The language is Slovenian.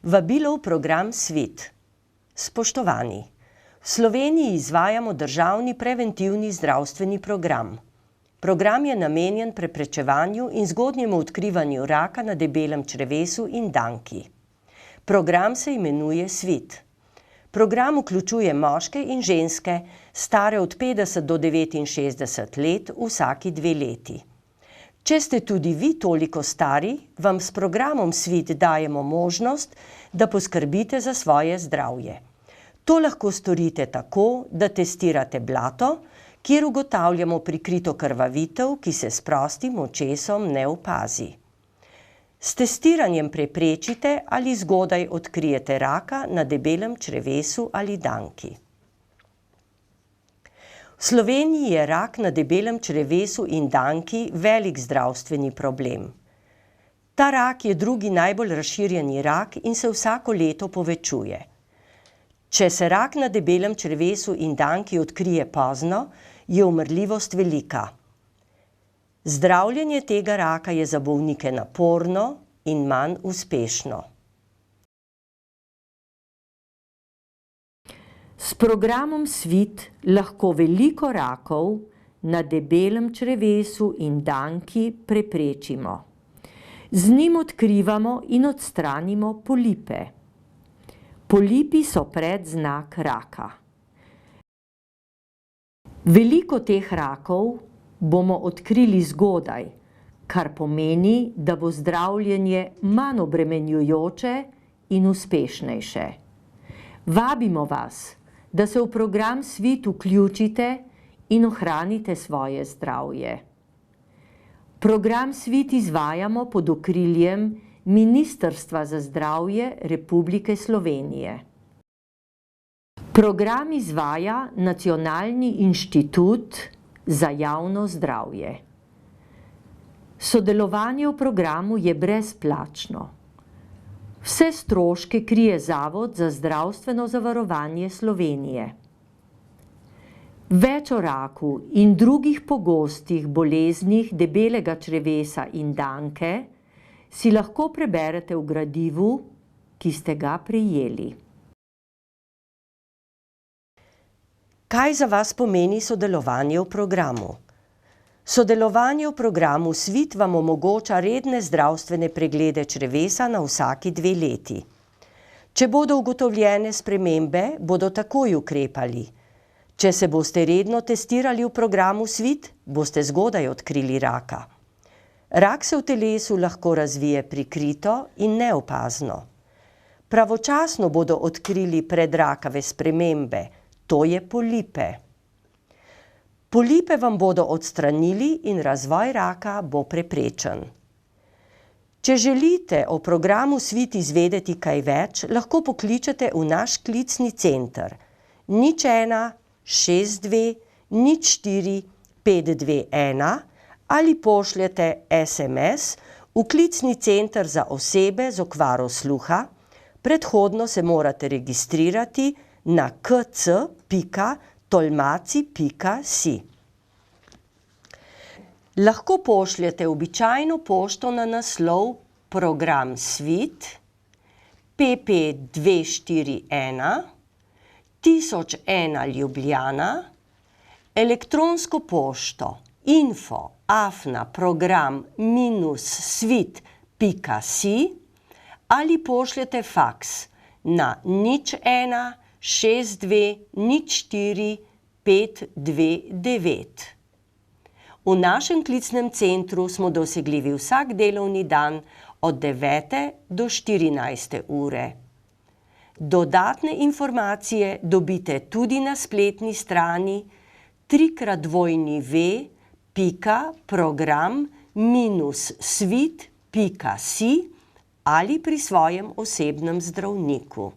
Vabilo v program Svit. Spoštovani, v Sloveniji izvajamo državni preventivni zdravstveni program. Program je namenjen preprečevanju in zgodnjemu odkrivanju raka na debelem črevesu in danki. Program se imenuje Svit. Program vključuje moške in ženske, stare od 50 do 69 let, vsaki 2 leti. Če ste tudi vi toliko stari, vam s programom Svit dajemo možnost, da poskrbite za svoje zdravje. To lahko storite tako, da testirate blato, kjer ugotavljamo prikrito krvavitev, ki se s prostim očesom ne opazi. S testiranjem preprečite ali zgodaj odkrijete raka na debelem črevesu ali danki. V Sloveniji je rak na debelem črevesu in danki velik zdravstveni problem. Ta rak je drugi najbolj razširjeni rak in se vsako leto povečuje. Če se rak na debelem črevesu in danki odkrije pozno, je umrljivost velika. Zdravljenje tega raka je za bolnike naporno in manj uspešno. S programom Svit lahko veliko rakov na debelem črevesu in danki preprečimo. Z njim odkrivamo in odstranimo polipe. Polipi so predznak raka. Veliko teh rakov bomo odkrili zgodaj, kar pomeni, da bo zdravljenje manj obremenjujoče in uspešnejše. Vabimo vas, da se v program Svit vključite in ohranite svoje zdravje. Program Svit izvajamo pod okriljem Ministrstva za zdravje Republike Slovenije. Program izvaja Nacionalni inštitut za javno zdravje. Sodelovanje v programu je brezplačno. Vse stroške krije Zavod za zdravstveno zavarovanje Slovenije. Več o raku in drugih pogostih boleznih debelega črevesa in danke si lahko preberete v gradivu, ki ste ga prejeli. Kaj za vas pomeni sodelovanje v programu? Sodelovanje v programu Svit vam omogoča redne zdravstvene preglede črevesa na vsaki 2 leti. Če bodo ugotovljene spremembe, bodo takoj ukrepali. Če se boste redno testirali v programu Svit, boste zgodaj odkrili raka. Rak se v telesu lahko razvije prikrito in neopazno. Pravočasno bodo odkrili predrakave spremembe, to je polipe. Polipe vam bodo odstranili in razvoj raka bo preprečen. Če želite o programu Svit izvedeti kaj več, lahko pokličete v naš klicni center 01 62 04 521 ali pošljete SMS v klicni center za osebe z okvaro sluha. Predhodno se morate registrirati na kc.tolmaci.si. Lahko pošljete običajno pošto na naslov Program Svit, PP 241 1001 Ljubljana, elektronsko pošto info@program-svit.si ali pošljete faks na 01 62 04 529. V našem klicnem centru smo dosegljivi vsak delovni dan od 9. do 14. ure. Dodatne informacije dobite tudi na spletni strani www.program-svit.si ali pri svojem osebnem zdravniku.